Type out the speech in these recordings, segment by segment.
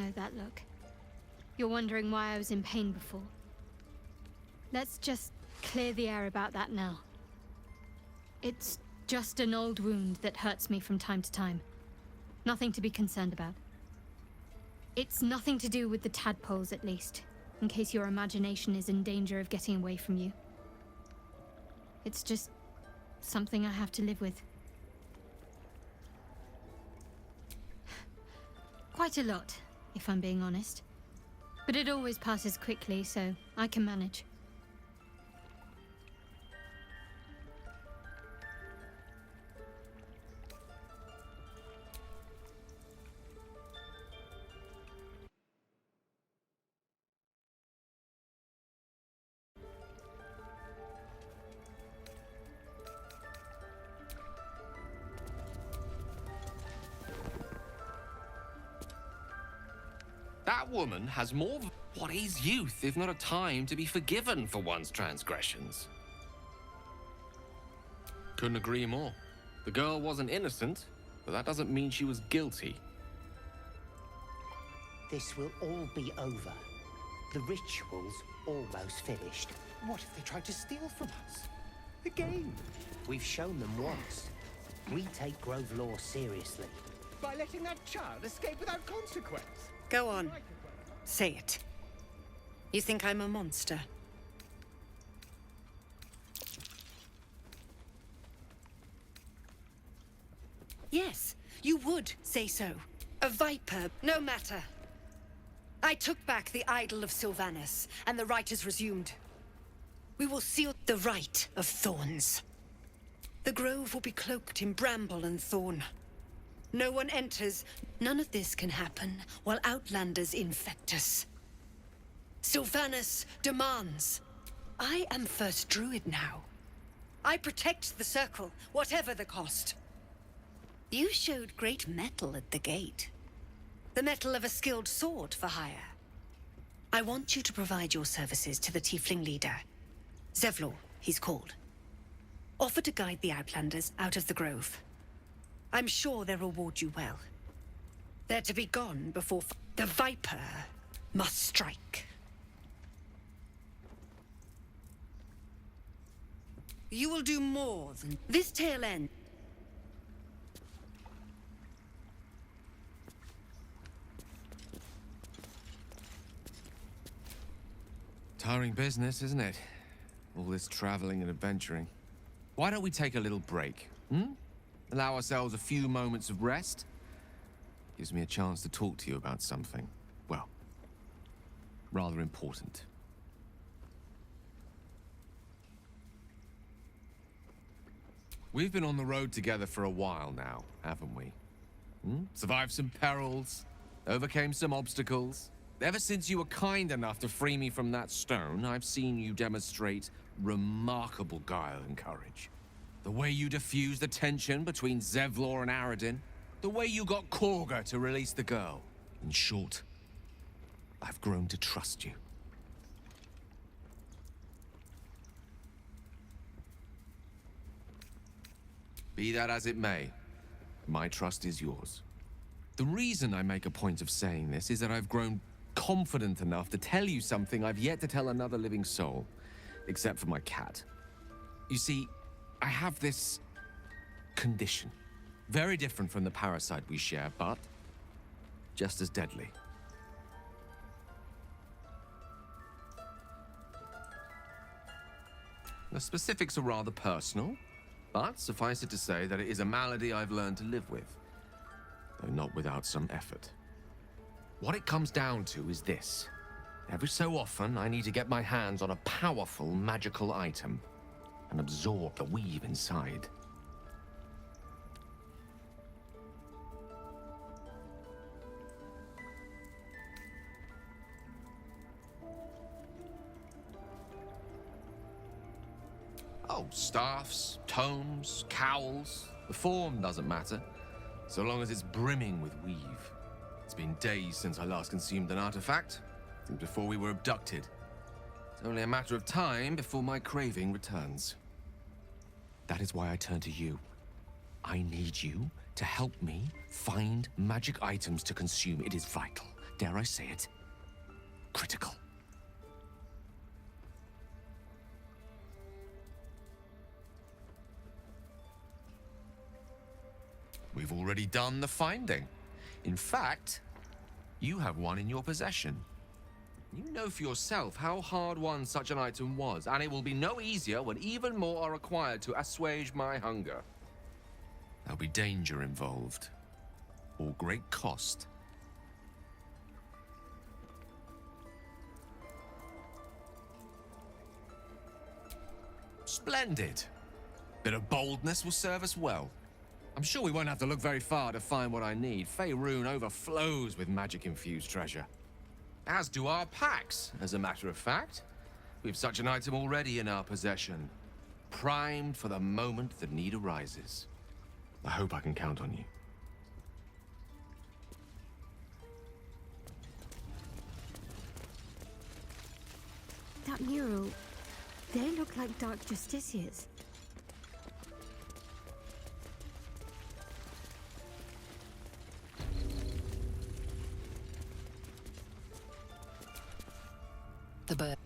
know that look. You're wondering why I was in pain before. Let's just clear the air about that now. It's just an old wound that hurts me from time to time. Nothing to be concerned about. It's nothing to do with the tadpoles, at least, in case your imagination is in danger of getting away from you. It's just something I have to live with. Quite a lot, if I'm being honest. But it always passes quickly, so I can manage. That woman has more... What is youth, if not a time to be forgiven for one's transgressions? Couldn't agree more. The girl wasn't innocent, but that doesn't mean she was guilty. This will all be over. The ritual's almost finished. What if they tried to steal from us? Again? We've shown them once. We take Grove law seriously. By letting that child escape without consequence? Go on. Say it. You think I'm a monster? Yes, you would say so. A viper, no matter. I took back the idol of Sylvanus, and the rite is resumed. We will seal the rite of thorns. The grove will be cloaked in bramble and thorn. No one enters. None of this can happen while Outlanders infect us. Sylvanus demands. I am First Druid now. I protect the Circle, whatever the cost. You showed great mettle at the gate. The mettle of a skilled sword for hire. I want you to provide your services to the Tiefling leader. Zevlor, he's called. Offer to guide the Outlanders out of the grove. I'm sure they'll reward you well. They're to be gone before the Viper must strike. You will do more than this tail end. Tiring business, isn't it? All this traveling and adventuring. Why don't we take a little break, hmm? Allow ourselves a few moments of rest? Gives me a chance to talk to you about something, well, rather important. We've been on the road together for a while now, haven't we? Survived some perils, overcame some obstacles. Ever since you were kind enough to free me from that stone, I've seen you demonstrate remarkable guile and courage. The way you diffused the tension between Zevlor and Aradin. The way you got Korga to release the girl. In short, I've grown to trust you. Be that as it may, my trust is yours. The reason I make a point of saying this is that I've grown confident enough to tell you something I've yet to tell another living soul, except for my cat. You see, I have this condition. Very different from the parasite we share, but just as deadly. The specifics are rather personal, but suffice it to say that it is a malady I've learned to live with, though not without some effort. What it comes down to is this. Every so often, I need to get my hands on a powerful magical item and absorb the weave inside. Oh, staffs, tomes, cowls. The form doesn't matter, so long as it's brimming with weave. It's been days since I last consumed an artifact, since before we were abducted. It's only a matter of time before my craving returns. That is why I turn to you. I need you to help me find magic items to consume. It is vital. dare I say it, critical. We've already done the finding. In fact, you have one in your possession. You know for yourself how hard-won such an item was, and it will be no easier when even more are required to assuage my hunger. There'll be danger involved, or great cost. Splendid. Bit of boldness will serve us well. I'm sure we won't have to look very far to find what I need. Faerun overflows with magic-infused treasure. As do our packs, as a matter of fact. We've such an item already in our possession. Primed for the moment the need arises. I hope I can count on you. That mural, they look like Dark Justiciars. The bird.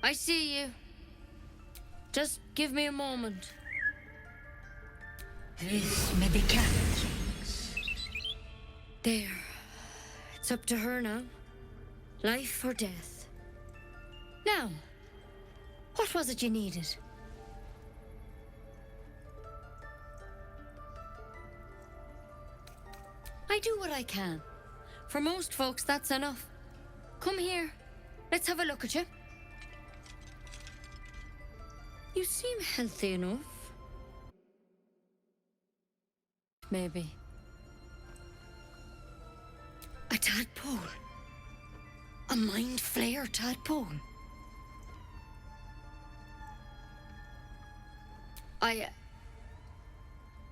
I see you. Just give me a moment. This may be Catholic. There. It's up to her now. Life or death. Now, what was it you needed? I do what I can. For most folks, that's enough. Come here. Let's have a look at you. You seem healthy enough. Maybe. A tadpole. A mind flayer tadpole.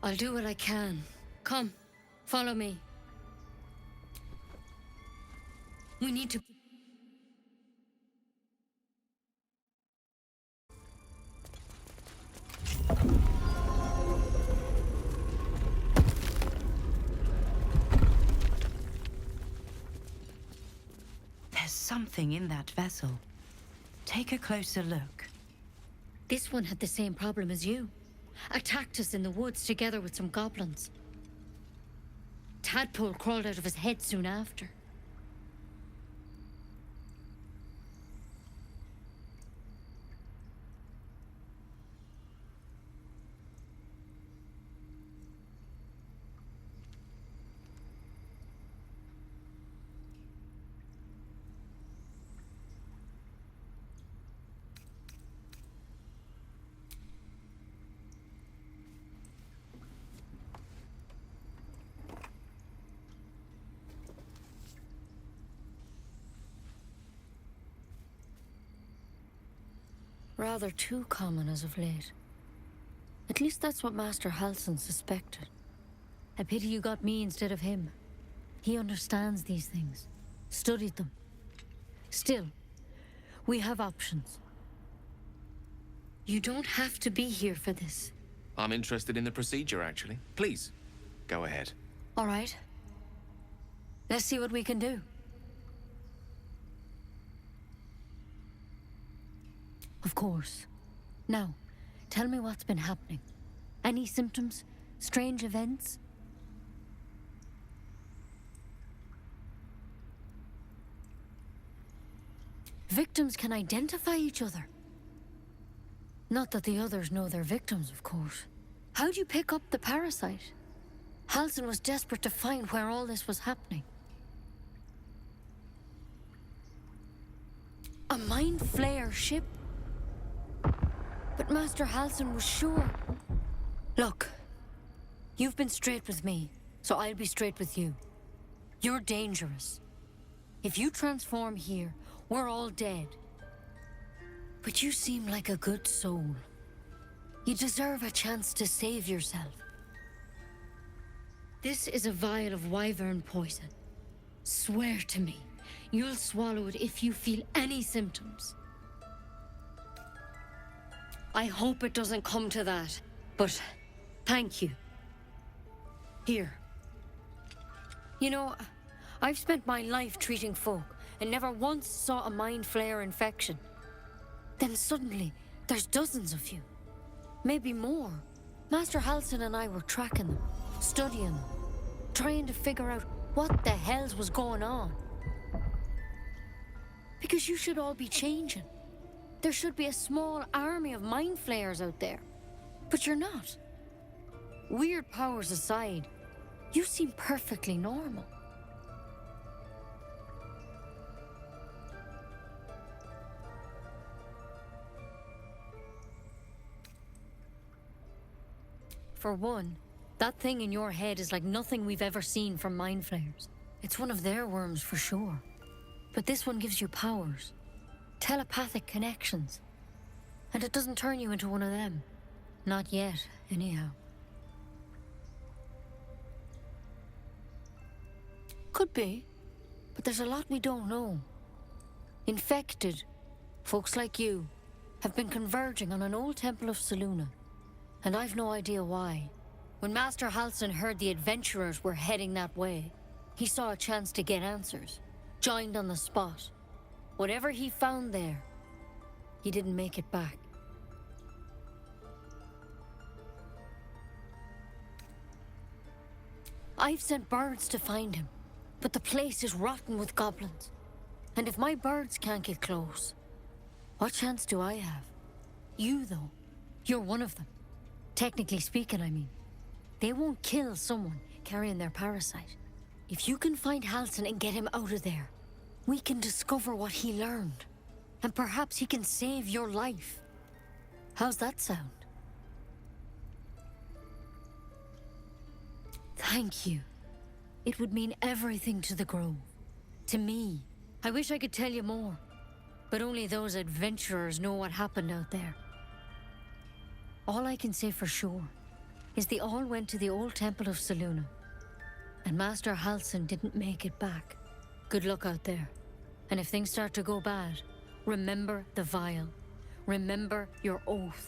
I'll do what I can. Come, follow me. We need to... There's something in that vessel. Take a closer look. This one had the same problem as you. Attacked us in the woods together with some goblins. Tadpole crawled out of his head soon after. Rather too common as of late. At least that's what Master Halsin suspected. I pity you got me instead of him. He understands these things, studied them. Still, we have options. You don't have to be here for this. I'm interested in the procedure, actually. Please, go ahead. All right. Let's see what we can do. Of course. Now, tell me what's been happening. Any symptoms? Strange events? Victims can identify each other. Not that the others know they're victims, of course. How'd you pick up the parasite? Halsin was desperate to find where all this was happening. A mind flayer ship? But Master Halsin was sure. Look, you've been straight with me, so I'll be straight with you. You're dangerous. If you transform here, we're all dead. But you seem like a good soul. You deserve a chance to save yourself. This is a vial of wyvern poison. Swear to me, you'll swallow it if you feel any symptoms. I hope it doesn't come to that, but thank you. Here. You know, I've spent my life treating folk and never once saw a mind flare infection. Then suddenly, there's dozens of you. Maybe more. Master Halsin and I were tracking them, studying them, trying to figure out what the hells was going on. Because you should all be changing. There should be a small army of mind flayers out there. But you're not. Weird powers aside, you seem perfectly normal. For one, that thing in your head is like nothing we've ever seen from mind flayers. It's one of their worms for sure. But this one gives you powers. Telepathic connections. And it doesn't turn you into one of them. Not yet, anyhow. Could be. But there's a lot we don't know. Infected, folks like you, have been converging on an old temple of Selûne. And I've no idea why. When Master Halsin heard the adventurers were heading that way, he saw a chance to get answers. Joined on the spot. Whatever he found there, he didn't make it back. I've sent birds to find him, but the place is rotten with goblins. And if my birds can't get close, what chance do I have? You, though, you're one of them. Technically speaking, I mean. They won't kill someone carrying their parasite. If you can find Halsin and get him out of there, we can discover what he learned. And perhaps he can save your life. How's that sound? Thank you. It would mean everything to the Grove. To me. I wish I could tell you more. But only those adventurers know what happened out there. All I can say for sure is they all went to the old temple of Selûne. And Master Halsin didn't make it back. Good luck out there. And if things start to go bad, remember the vial. Remember your oath.